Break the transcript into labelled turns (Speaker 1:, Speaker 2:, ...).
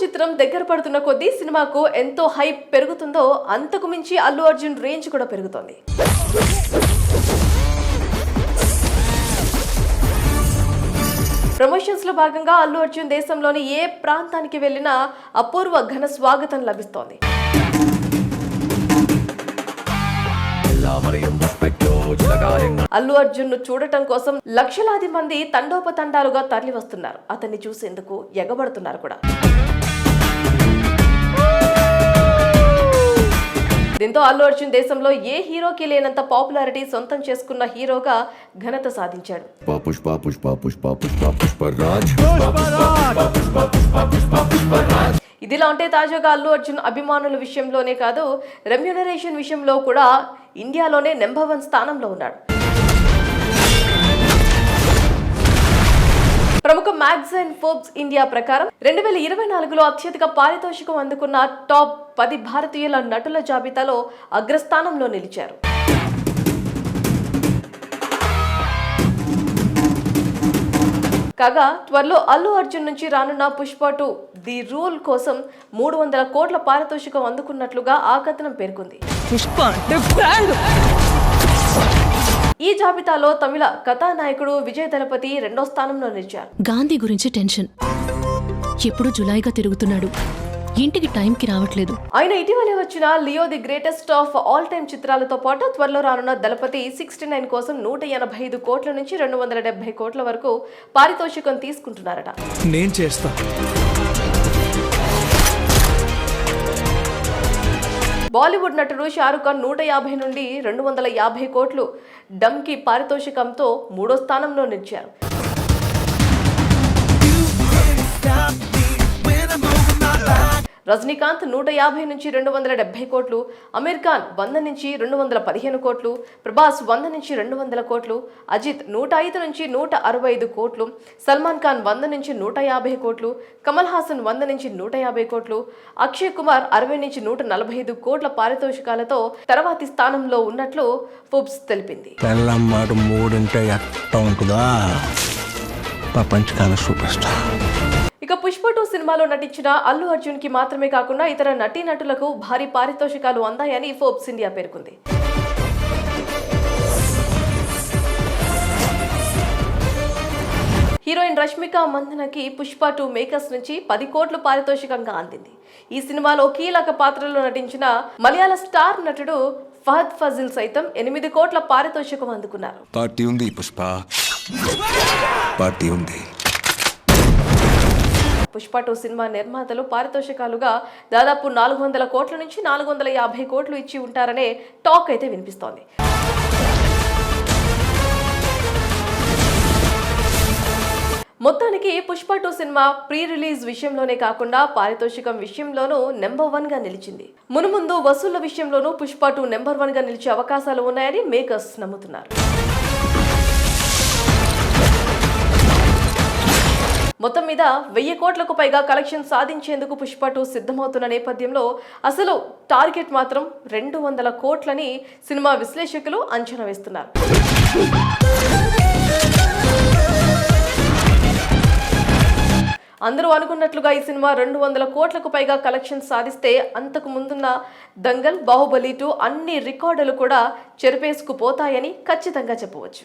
Speaker 1: చిత్రం దగ్గర పడుతున్న కొద్దీ సినిమాకు ఎంతో హైప్ పెరుగుతుందో అంతకు మించి అల్లు అర్జున్ రేంజ్ కూడా పెరుగుతోంది. ప్రమోషన్స్ లో భాగంగా అల్లు అర్జున్ దేశంలోని ఏ ప్రాంతానికి వెళ్లినా అపూర్వ ఘన స్వాగతం లభిస్తోంది. అల్లు అర్జున్ ను చూడటం కోసం లక్షలాది మంది తండోపతండాలుగా తరలి వస్తున్నారు. అతన్ని చూసేందుకు ఎగబడుతున్నారు కూడా. దీంతో అల్లు అర్జున్ దేశంలో ఏ హీరోకి లేనంత పాపులారిటీ సొంతం చేసుకున్న హీరోగా ఘనత సాధించాడు. ఇదిలా ఉంటే తాజాగా అల్లు అర్జున్ అభిమానుల విషయంలోనే కాదు, రెమ్యూనరేషన్ విషయంలో కూడా ఇండియాలోనే నెంబర్ 1 స్థానంలో ఉన్నాడు. ప్రముఖ మ్యాగజైన్ ఫోర్బ్స్ ఇండియా ప్రకారం 2024లో అత్యధిక పారితోషికం అందుకున్న టాప్ 10 భారతీయుల నటుల జాబితాలో అగ్రస్థానంలో నిలిచారు. కాగా త్వరలో అల్లు అర్జున్ నుంచి రానున్న పుష్ప 2 ది రూల్ కోసం 300 కోట్ల పారితోషికం అందుకున్నట్లుగా ఆ కథనం పేర్కొంది. ఈ జాబితాలో తమిళ కథానాయకుడు విజయ్ దళపతి 2వ స్థానంలో నిలిచారు.
Speaker 2: గాంధీ గురించి టెన్షన్, ఎప్పుడు జులాయిగా తిరుగుతున్నాడు, ఇంటికి టైంకి రావట్లేదు.
Speaker 1: ఆయన ఇటీవలే వచ్చిన Leo the greatest of all time చిత్రాలతో పాటు త్వరలో రానున్న దళపతి 69 కోసం 185 కోట్ల నుంచి 270 కోట్ల వరకు పారితోషికం తీసుకుంటున్నారట.
Speaker 3: నేను చేస్తా.
Speaker 1: బాలీవుడ్ నటుడు షారుఖ్ ఖాన్ 150 నుండి 250 కోట్లు డమ్కి పారితోషికంతో 3వ స్థానంలో నిలిచారు. రజనీకాంత్ 150 నుంచి 270 కోట్లు, అమీర్ ఖాన్ 100 నుంచి 215 కోట్లు, ప్రభాస్ 100 నుంచి 200 కోట్లు, అజిత్ 105 నుంచి 165 కోట్లు, సల్మాన్ ఖాన్ 100 నుంచి 150 కోట్లు, కమల్ హాసన్ 100 నుంచి 150 కోట్లు, అక్షయ్ కుమార్ 60 నుంచి 145 కోట్ల పారితోషికాలతో తర్వాతి స్థానంలో ఉన్నట్లు ఫోర్బ్స్ తెలిపింది. ఇక పుష్ప 2 సినిమాలో నటించిన అల్లు అర్జున్ కి మాత్రమే కాకుండా ఇతర నటీనటులకు భారీ పారితోషికాలు అందాయని ఫోర్బ్స్ ఇండియా పేర్కొంది. హీరోయిన్ రష్మిక మందనకి పుష్ప 2 మేకర్స్ నుంచి 10 కోట్ల పారితోషికంగా అందింది. ఈ సినిమాలో కీలక పాత్రలో నటించిన మలయాళ స్టార్ నటుడు ఫహద్ ఫజిల్ సైతం 8 కోట్ల పారితోషికం అందుకున్నారు. పుష్ప 2 సినిమా నిర్మాతలు పారితోషికాలుగా దాదాపు 400 కోట్ల నుంచి 450 కోట్లు ఇచ్చి ఉంటారనే టాక్ అయితే వినిపిస్తోంది. మొత్తానికి పుష్ప 2 సినిమా ప్రీ రిలీజ్ విషయంలోనే కాకుండా పారితోషికం విషయంలోనూ నెంబర్ 1 గా నిలిచింది. మునుముందు వసూళ్ల విషయంలోనూ పుష్ప 2 నెంబర్ 1 గా నిలిచే అవకాశాలు ఉన్నాయని మేకర్స్ నమ్ముతున్నారు. మొత్తం మీద 1000 కోట్లకు పైగా కలెక్షన్ సాధించేందుకు పుష్ప 2 సిద్ధమవుతున్న నేపథ్యంలో అసలు టార్గెట్ మాత్రం 200 కోట్లని సినిమా విశ్లేషకులు అంచనా వేస్తున్నారు. అందరూ అనుకున్నట్లుగా ఈ సినిమా 200 కోట్లకు పైగా కలెక్షన్ సాధిస్తే అంతకు ముందున్న దంగల్, బాహుబలి 2 అన్ని రికార్డులు కూడా చెరిపేసుకుపోతాయని ఖచ్చితంగా చెప్పవచ్చు.